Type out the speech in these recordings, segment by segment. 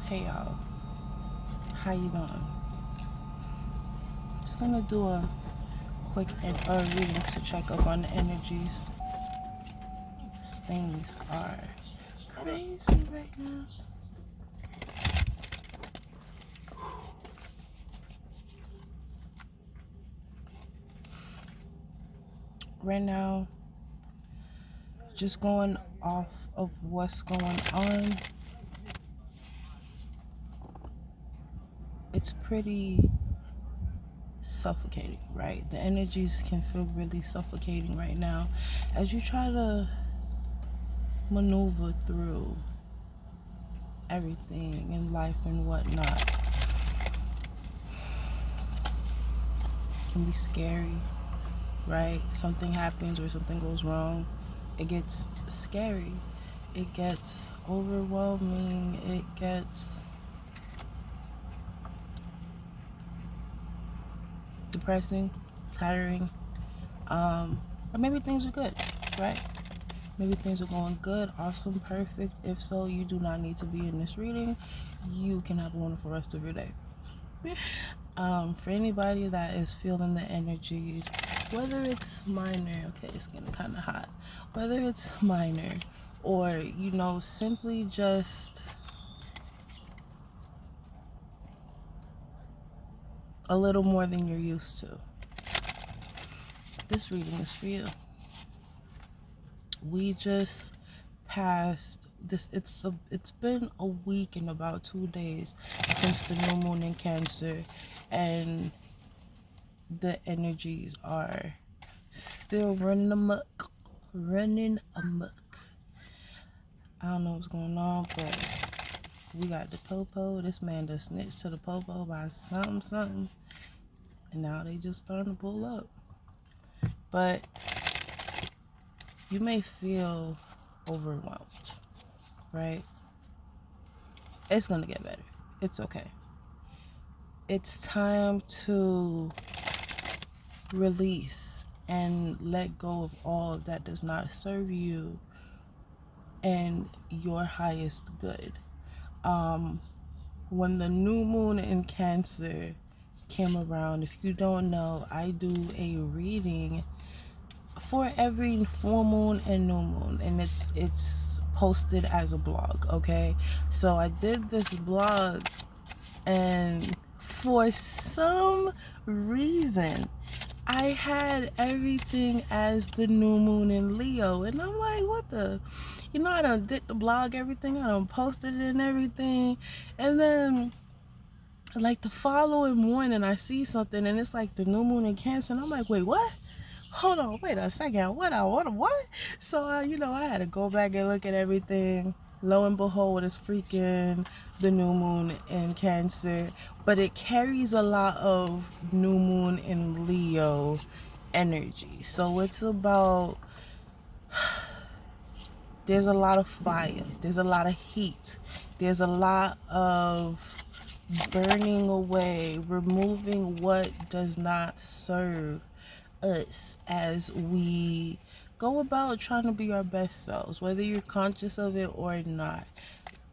Hey y'all, how you doing? Just gonna do a quick reading to check up on the energies. Things are crazy right now. Right now, just going off of what's going on, it's pretty suffocating, right? The energies can feel really suffocating right now as you try to maneuver through everything in life and whatnot. It can be scary, right? Something happens or something goes wrong, it gets scary, it gets overwhelming, it gets depressing, tiring, or maybe things are good, right? Maybe things are going good, awesome, perfect. If so, you do not need to be in this reading. You can have a wonderful rest of your day. For anybody that is feeling the energies, whether it's minor, okay, it's getting kind of hot, whether it's minor or, simply just a little more than you're used to, this reading is for you. We just passed this, it's been a week and about 2 days since the new moon in Cancer, and the energies are still running amok. I don't know what's going on, but we got the popo. This man just snitched to the popo by something, and now they just starting to pull up. But you may feel overwhelmed, right? It's gonna get better. It's okay. It's time to release and let go of all that does not serve you and your highest good. When the new moon in Cancer came around, if you don't know, I do a reading for every full moon and new moon, and it's posted as a blog, okay? So I did this blog, and for some reason I had everything as the new moon in Leo, and I'm like, what the, I done did the blog, everything, I done posted it and everything, and then like the following morning I see something and it's like the new moon in Cancer, and I'm like, wait, what? Hold on, wait a second, what? So, I had to go back and look at everything. Lo and behold, it's freaking the new moon in Cancer, but it carries a lot of new moon in Leo energy. So it's about, there's a lot of fire, there's a lot of heat, there's a lot of burning away, removing what does not serve us as we go about trying to be our best selves, whether you're conscious of it or not.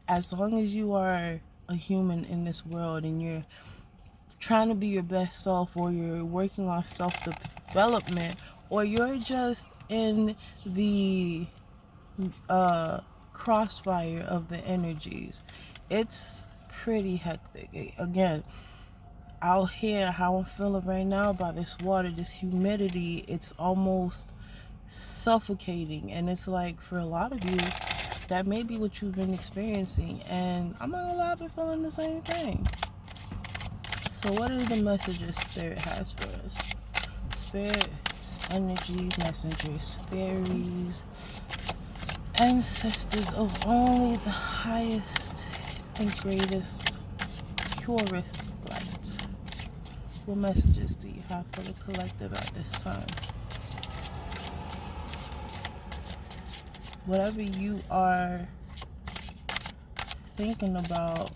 As long as you are a human in this world and you're trying to be your best self, or you're working on self-development, or you're just in the crossfire of the energies, it's pretty hectic. Again, out here, how I'm feeling right now by this water, this humidity, it's almost suffocating. And it's like, for a lot of you, that may be what you've been experiencing, and I'm not gonna lie, I've been feeling the same thing. So what are the messages Spirit has for us? Spirits, energies, messengers, fairies, ancestors of only the highest and greatest, purest light. What messages do you have for the collective at this time? Whatever you are thinking about,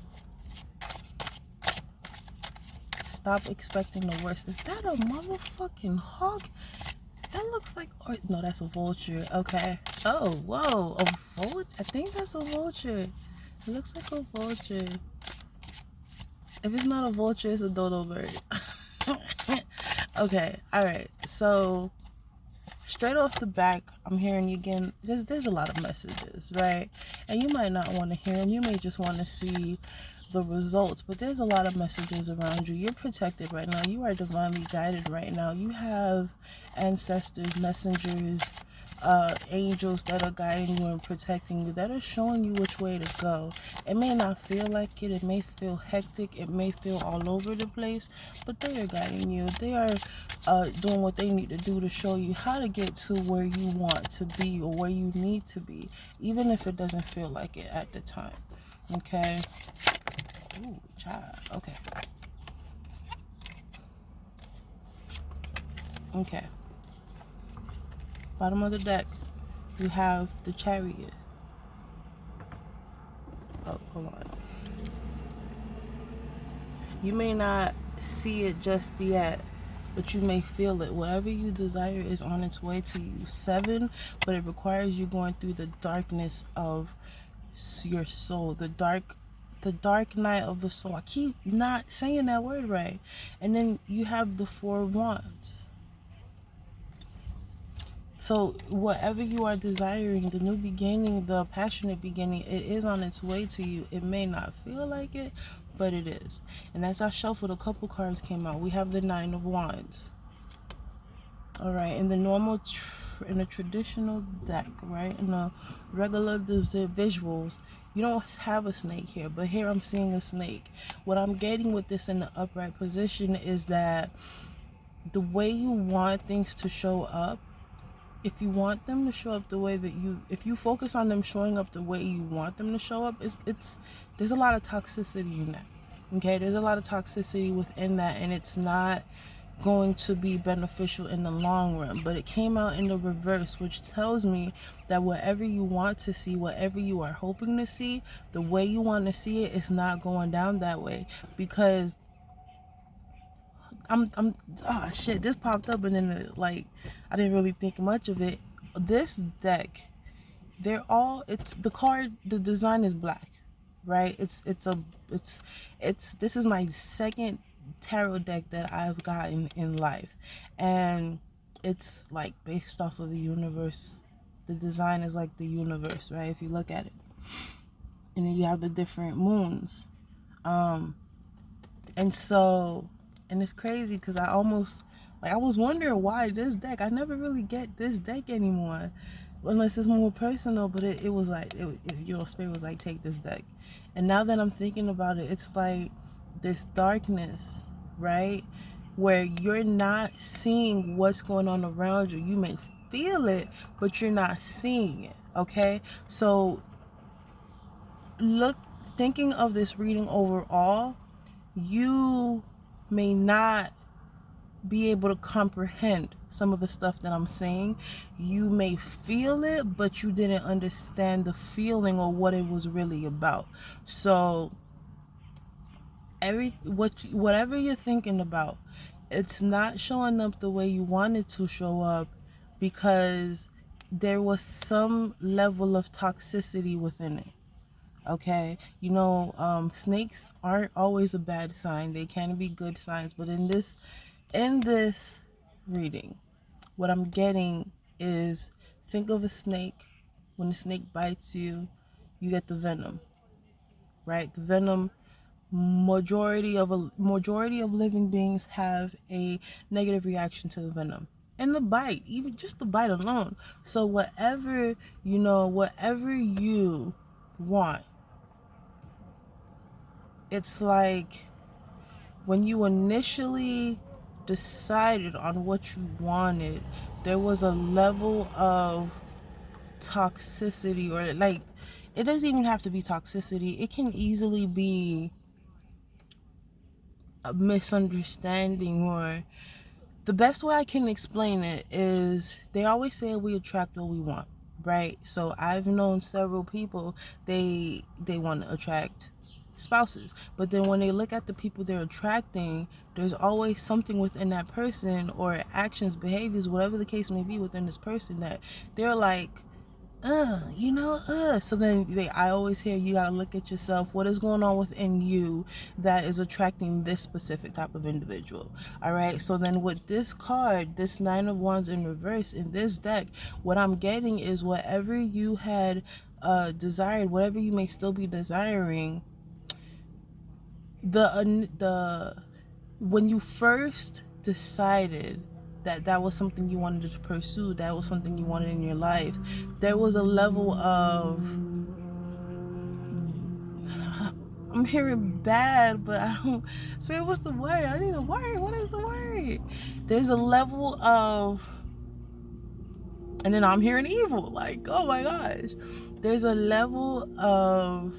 stop expecting the worst. Is that a motherfucking hawk? That looks like, or no, that's a vulture. Okay. Oh, whoa, a vulture? I think that's a vulture. It looks like a vulture. If it's not a vulture, it's a dodo bird. Okay, alright. So straight off the back, I'm hearing you again. There's a lot of messages, right? And you might not want to hear them. You may just want to see the results, but there's a lot of messages around you. You're protected right now. You are divinely guided right now. You have ancestors, messengers, angels that are guiding you and protecting you, that are showing you which way to go. It may not feel like it. It may feel hectic. It may feel all over the place, but they are guiding you. They are doing what they need to do to show you how to get to where you want to be or where you need to be, even if it doesn't feel like it at the time. Okay? Ooh, child. Okay. Okay. Bottom of the deck, you have the Chariot. Oh, hold on. You may not see it just yet, but you may feel it. Whatever you desire is on its way to you. 7, but it requires you going through the darkness of your soul, the dark night of the soul. I keep not saying that word right. And then you have the 4 wands. So whatever you are desiring, the new beginning, the passionate beginning, it is on its way to you. It may not feel like it, but it is. And as I shuffled, a couple cards came out. We have the 9 of Wands. All right, in the normal, in a traditional deck, right, in the regular visuals, you don't have a snake here, but here I'm seeing a snake. What I'm getting with this in the upright position is that the way you want things to show up, if you want them to show up the way that if you focus on them showing up the way you want them to show up, there's a lot of toxicity in that. Okay, there's a lot of toxicity within that, and it's not going to be beneficial in the long run. But it came out in the reverse, which tells me that whatever you want to see, whatever you are hoping to see, the way you want to see it is not going down that way. Because oh shit, this popped up and then I didn't really think much of it. This deck, the design is black, right? This is my second tarot deck that I've gotten in life, and it's like based off of the universe. The design is like the universe, right? If you look at it, and then you have the different moons, and so, and it's crazy because I was wondering why this deck. I never really get this deck anymore, unless it's more personal. But it was like, Spirit was like, take this deck. And now that I'm thinking about it, it's like this darkness, right? Where you're not seeing what's going on around you. You may feel it, but you're not seeing it, okay? So thinking of this reading overall, you may not be able to comprehend some of the stuff that I'm saying. You may feel it, but you didn't understand the feeling or what it was really about. So whatever you're thinking about, it's not showing up the way you want it to show up because there was some level of toxicity within it. Okay, snakes aren't always a bad sign. They can be good signs, but in this reading, what I'm getting is, think of a snake. When the snake bites you, you get the venom, right? The venom, majority of living beings have a negative reaction to the venom. And the bite, even just the bite alone. So whatever you want, it's like when you initially decided on what you wanted, there was a level of toxicity, or it doesn't even have to be toxicity. It can easily be a misunderstanding, or the best way I can explain it is, they always say we attract what we want, right? So I've known several people, they want to attract spouses, but then when they look at the people they're attracting, there's always something within that person, or actions, behaviors, whatever the case may be within this person, that they're like, So then I always hear you gotta look at yourself. What is going on within you that is attracting this specific type of individual? All right. So then with this card, this Nine of Wands in reverse in this deck, what I'm getting is whatever you had desired, whatever you may still be desiring, the when you first decided that was something you wanted to pursue, that was something you wanted in your life, there was a level of, I'm hearing bad, but I don't, so what's the word? I need a word. What is the word? There's a level of, and then I'm hearing evil, like, oh my gosh. There's a level of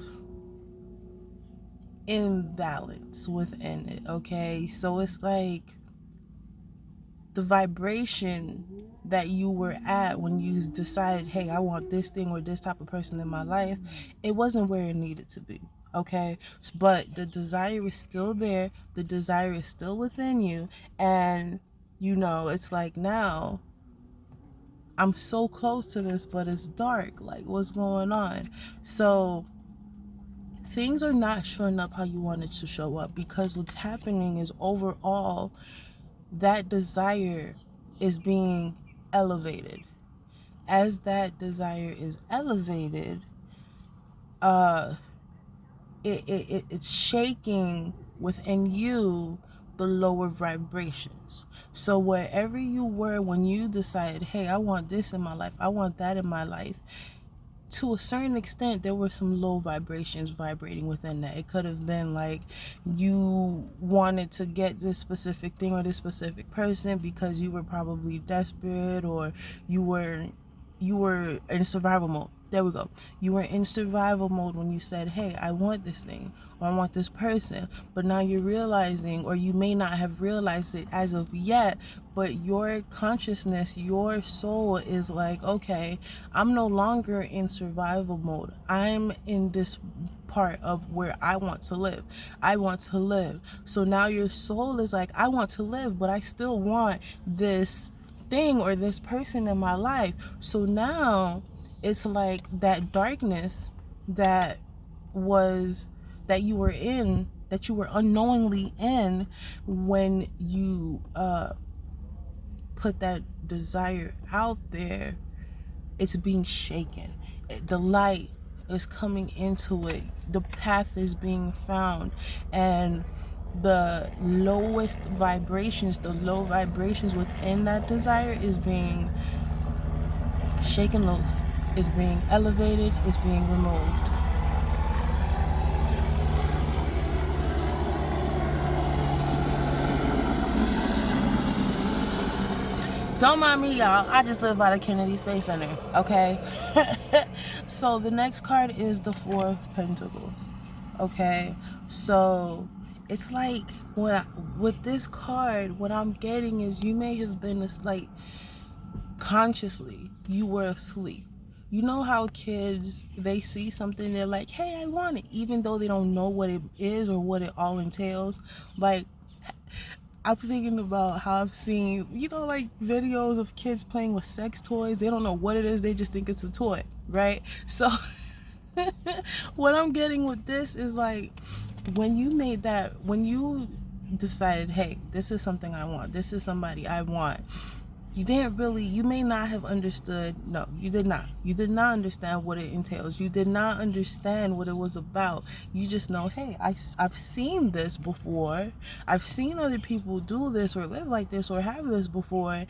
imbalance within it, okay? So it's like the vibration that you were at when you decided, hey, I want this thing or this type of person in my life, it wasn't where it needed to be, okay? But the desire is still there, the desire is still within you, and it's like, now I'm so close to this, but it's dark, like, what's going on? So things are not showing up how you want it to show up, because what's happening is, overall, that desire is being elevated. As that desire is elevated, it's shaking within you the lower vibrations. So wherever you were when you decided, hey, I want this in my life, I want that in my life, to a certain extent, there were some low vibrations vibrating within that. It could have been like you wanted to get this specific thing or this specific person because you were probably desperate, or you were in survival mode. There we go. You were in survival mode when you said, hey, I want this thing or I want this person. But now you're realizing, or you may not have realized it as of yet, but your consciousness, your soul is like, okay, I'm no longer in survival mode. I'm in this part of where I want to live. I want to live. So now your soul is like, I want to live, but I still want this thing or this person in my life. So now it's like that darkness that you were in, that you were unknowingly in when you put that desire out there, it's being shaken. The light is coming into it. The path is being found, and the lowest vibrations, the low vibrations within that desire is being shaken loose, is being elevated, is being removed. Don't mind me, y'all. I just live by the Kennedy Space Center, okay? So the next card is the Four of Pentacles, okay? So it's like, with this card, what I'm getting is, you may have been like, consciously, you were asleep. You know how kids, they see something, they're like, hey, I want it, even though they don't know what it is or what it all entails. Like, I'm thinking about how I've seen, like videos of kids playing with sex toys. They don't know what it is. They just think it's a toy, right? So what I'm getting with this is like, when you decided, hey, this is something I want, this is somebody I want, you may not have understood. No, you did not understand what it entails. You did not understand what it was about. You just know, hey, I've seen this before. I've seen other people do this or live like this or have this before,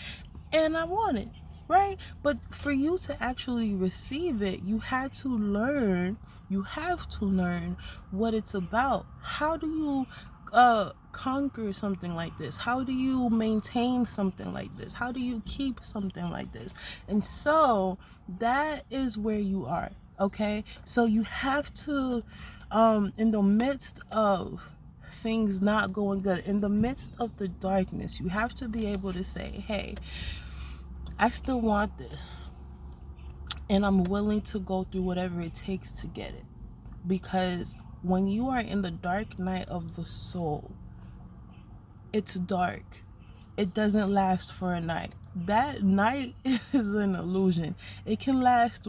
and I want it, right? But for you to actually receive it, you have to learn what it's about. How do you conquer something like this? How do you maintain something like this? How do you keep something like this? And so that is where you are, okay? So you have to, in the midst of things not going good, in the midst of the darkness, you have to be able to say, hey, I still want this, and I'm willing to go through whatever it takes to get it. Because when you are in the dark night of the soul, it's dark. It doesn't last for a night. that night is an illusion. It can last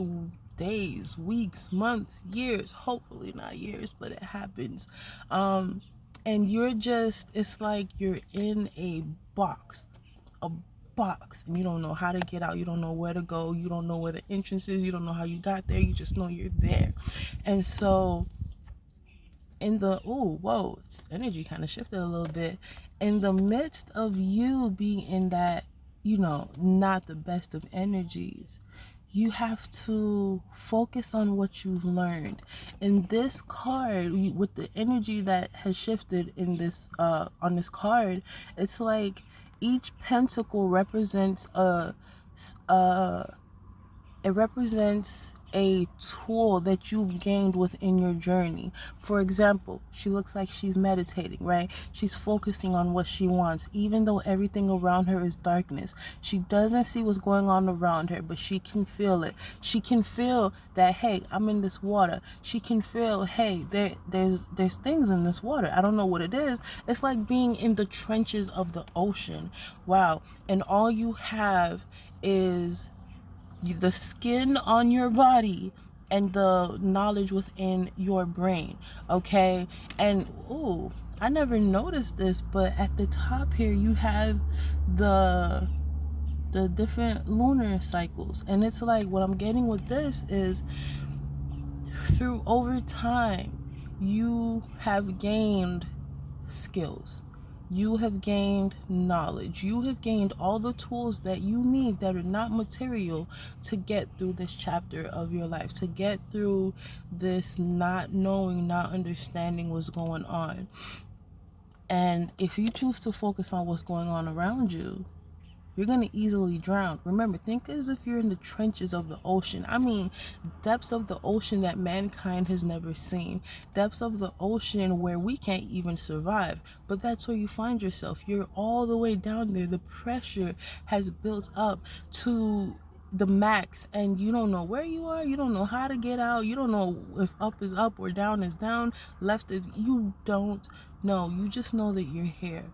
days, weeks, months, years, hopefully not years, but it happens. And you're just, it's like you're in box a box, and you don't know how to get out, you don't know where to go, you don't know where the entrance is, you don't know how you got there, you just know you're there. And so in the, oh whoa, its energy kind of shifted a little bit, in the midst of you being in that, not the best of energies, you have to focus on what you've learned. In this card, with the energy that has shifted in this on this card, it's like each pentacle represents a it represents a tool that you've gained within your journey. For example, she looks like she's meditating, right? She's focusing on what she wants, even though everything around her is darkness. She doesn't see what's going on around her, but she can feel it. She can feel that, hey, I'm in this water. She can feel, hey, there's things in this water. I don't know what it is. It's like being in the trenches of the ocean. Wow. And all you have is the skin on your body and the knowledge within your brain. Okay. And I never noticed this, but at the top here you have the different lunar cycles, and it's like, what I'm getting with this is, through over time you have gained skills, you have gained knowledge, you have gained all the tools that you need that are not material to get through this chapter of your life, to get through this not knowing, not understanding what's going on. And if you choose to focus on what's going on around you, you're going to easily drown. Remember, think as if you're in the trenches of the ocean. I mean, depths of the ocean that mankind has never seen. Depths of the ocean where we can't even survive. But that's where you find yourself. You're all the way down there. The pressure has built up to the max, and you don't know where you are. You don't know how to get out. You don't know if up is up or down is down, left is, you don't know. You just know that you're here.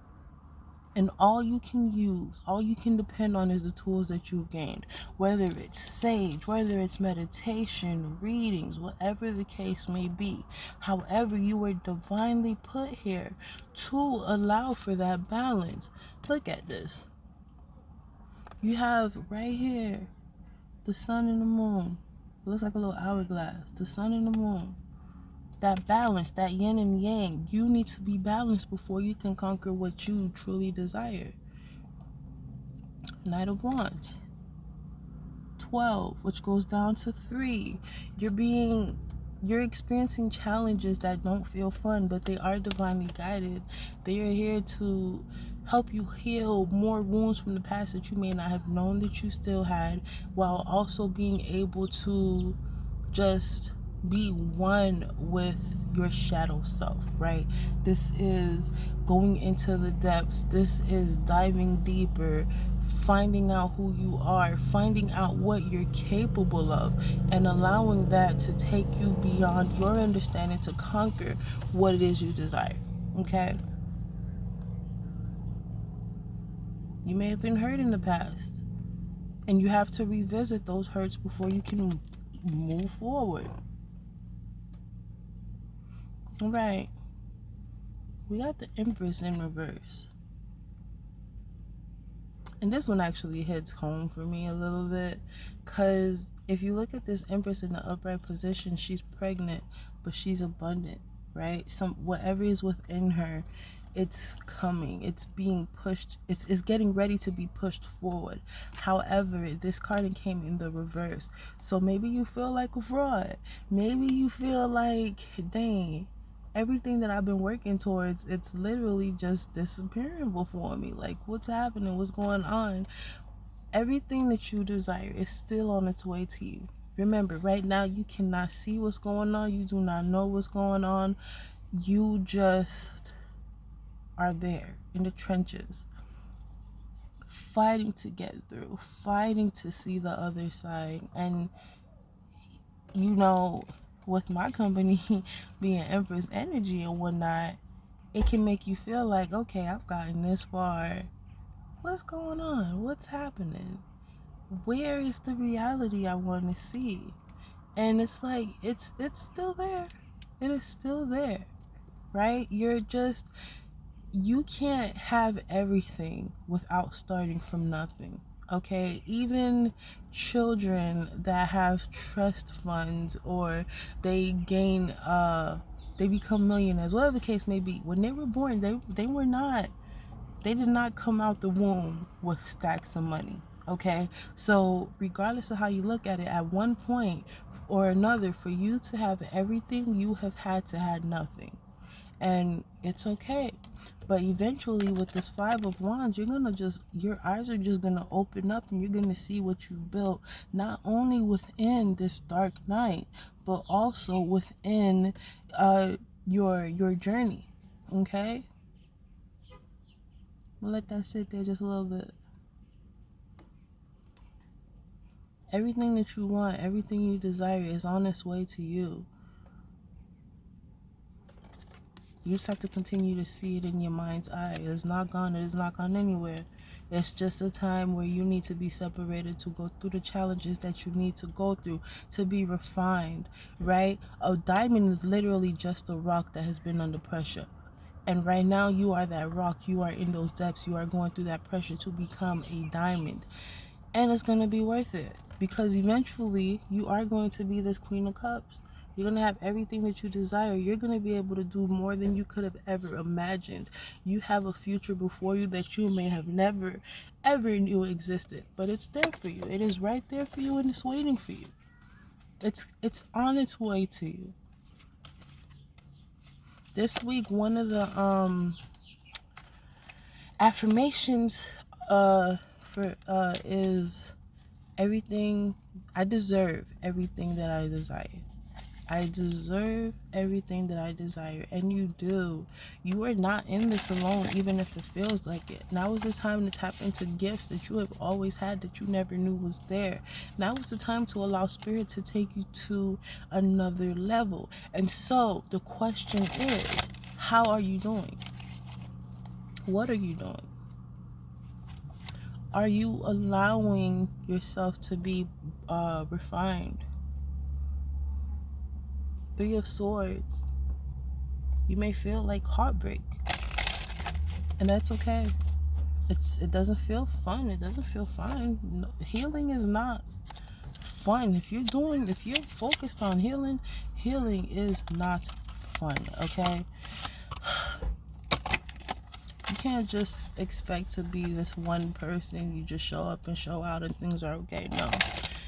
And all you can use, all you can depend on is the tools that you've gained. Whether it's sage, whether it's meditation, readings, whatever the case may be. However, you were divinely put here to allow for that balance. Look at this. You have right here the sun and the moon. It looks like a little hourglass. The sun and the moon. That balance, that yin and yang, you need to be balanced before you can conquer what you truly desire. Knight of Wands, 12, which goes down to 3. You're experiencing challenges that don't feel fun, but they are divinely guided. They are here to help you heal more wounds from the past that you may not have known that you still had, while also being able to just be one with your shadow self, right? This is going into the depths. This is diving deeper, finding out who you are, finding out what you're capable of, and allowing that to take you beyond your understanding to conquer what it is you desire. Okay? You may have been hurt in the past, and you have to revisit those hurts before you can move forward. All right, we got the Empress in reverse, and this one actually hits home for me a little bit, because if you look at this Empress in the upright position, she's pregnant, but she's abundant, right? Whatever is within her, it's coming, it's being pushed, it's getting ready to be pushed forward. However, this card came in the reverse, so maybe you feel like a fraud. Maybe you feel like, dang, everything that I've been working towards, it's literally just disappearing before me. Like, what's happening? What's going on? Everything that you desire is still on its way to you. Remember, right now you cannot see what's going on. You do not know what's going on. You just are there in the trenches, fighting to get through, fighting to see the other side. And with my company being Empress energy and whatnot, it can make you feel like, okay, I've gotten this far, What's going on? What's happening? Where is the reality I want to see? And it's like, it's still there. It is still there, right? You can't have everything without starting from nothing. Okay, even children that have trust funds, or they become millionaires, whatever the case may be, when they were born, they did not come out the womb with stacks of money. Okay, so regardless of how you look at it, at one point or another, for you to have everything, you have had to have nothing. And it's okay. But eventually, with this Five of Wands, your eyes are just gonna open up, and you're gonna see what you built, not only within this dark night, but also within your journey. Okay, we'll let that sit there just a little bit. Everything that you want, everything you desire is on its way to you. You just have to continue to see it in your mind's eye. It's not gone. It is not gone anywhere. It's just a time where you need to be separated, to go through the challenges that you need to go through, to be refined, right? A diamond is literally just a rock that has been under pressure. And right now, you are that rock. You are in those depths. You are going through that pressure to become a diamond. And it's going to be worth it, because eventually you are going to be this Queen of Cups. You're going to have everything that you desire. You're going to be able to do more than you could have ever imagined. You have a future before you that you may have never, ever knew existed. But it's there for you. It is right there for you, and it's waiting for you. It's on its way to you. This week, one of the affirmations is everything. I deserve everything that I desire. I deserve everything that I desire. And you do. You are not in this alone, even if it feels like it. Now is the time to tap into gifts that you have always had that you never knew was there. Now is the time to allow Spirit to take you to another level. And so the question is, how are you doing? What are you doing? Are you allowing yourself to be refined? Three of Swords. You may feel like heartbreak, and that's okay. It doesn't feel fun. It doesn't feel fine. No, healing is not fun. If you're focused on healing is not fun. Okay. You can't just expect to be this one person. You just show up and show out and things are okay. No.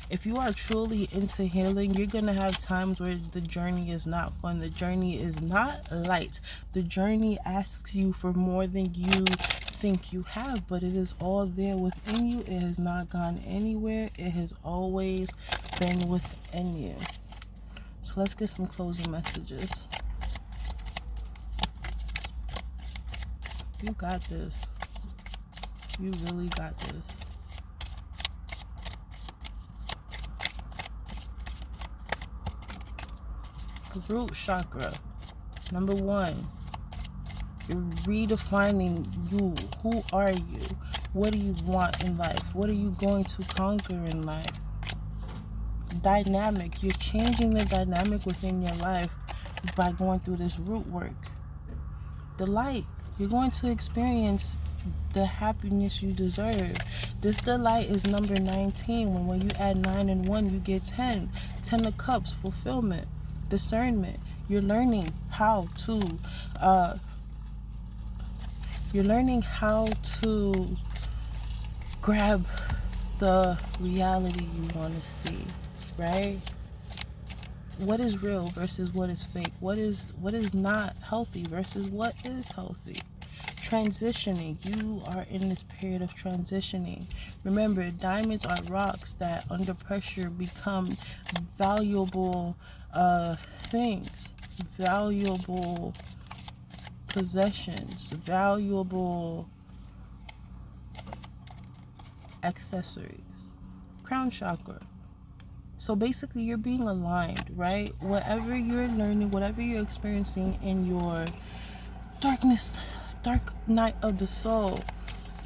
If you are truly into healing, you're going to have times where the journey is not fun. The journey is not light. The journey asks you for more than you think you have, but it is all there within you. It has not gone anywhere. It has always been within you. So let's get some closing messages. You got this. You really got this. Root chakra. Number 1. You're redefining you. Who are you? What do you want in life? What are you going to conquer in life? Dynamic. You're changing the dynamic within your life by going through this root work. Delight. You're going to experience the happiness you deserve. This delight is number 19. When you add 9 and 1, you get 10. 10 of Cups. Fulfillment. Discernment. You're learning how to grab the reality you want to see, right? What is real versus what is fake? What is not healthy versus what is healthy? Transitioning. You are in this period of transitioning. Remember, diamonds are rocks that under pressure become valuable things, valuable possessions, valuable accessories. Crown chakra. So basically, you're being aligned, right? Whatever you're learning, whatever you're experiencing in your dark night of the soul,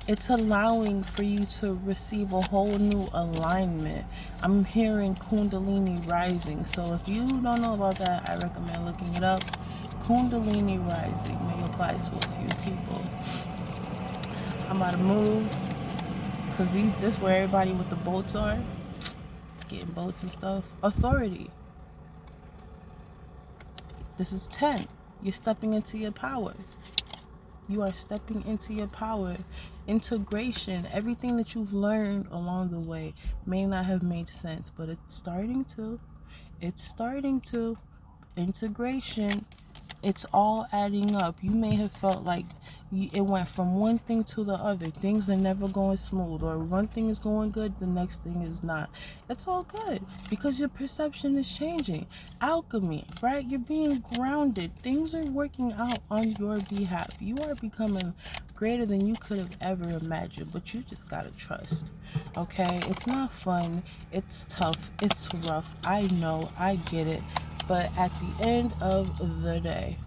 It's allowing for you to receive a whole new alignment. I'm hearing Kundalini rising. So if you don't know about that, I recommend looking it up. Kundalini rising may apply to a few people. I'm about to move because this where everybody with the bolts are. Getting bolts and stuff. Authority. This is 10. You're stepping into your power. You are stepping into your power. Integration. Everything that you've learned along the way may not have made sense, but it's starting to. It's starting to. Integration. It's all adding up. You may have felt like it went from one thing to the other. Things are never going smooth, or one thing is going good, the next thing is not. It's all good because your perception is changing. Alchemy, right? You're being grounded. Things are working out on your behalf. You are becoming greater than you could have ever imagined, but you just gotta trust. Okay? It's not fun. It's tough. It's rough. I know. I get it. But at the end of the day,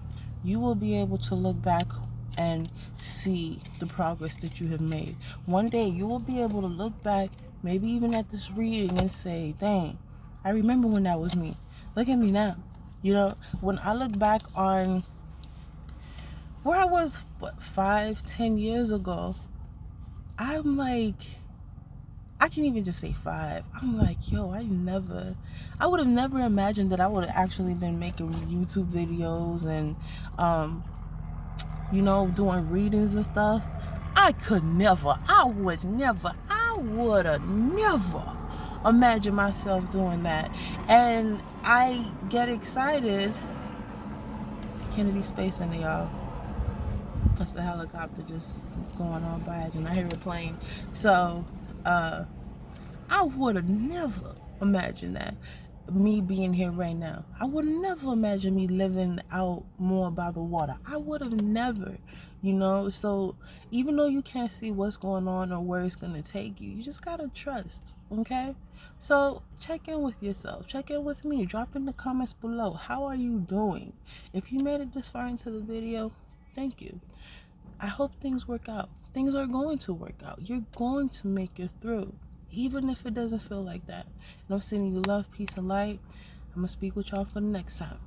you will be able to look back and see the progress that you have made. One day you will be able to look back, maybe even at this reading, and say, dang, I remember when that was me. Look at me now. You know, when I look back on where I was, 5-10 years ago, I'm like, I can even just say 5. I'm like, yo, I would have never imagined that I would have actually been making YouTube videos and, doing readings and stuff. I would have never imagined myself doing that. And I get excited. Kennedy Space Center, y'all. That's a helicopter just going on by, and I hear a plane. So, I would have never imagined that. Me being here right now. I would never imagine me living out more by the water. I would have never, So even though you can't see what's going on or where it's going to take you, you just got to trust, okay? So check in with yourself. Check in with me. Drop in the comments below. How are you doing? If you made it this far into the video, thank you. I hope things work out. Things are going to work out. You're going to make it through, even if it doesn't feel like that. And I'm sending you love, peace, and light. I'm going to speak with y'all for the next time.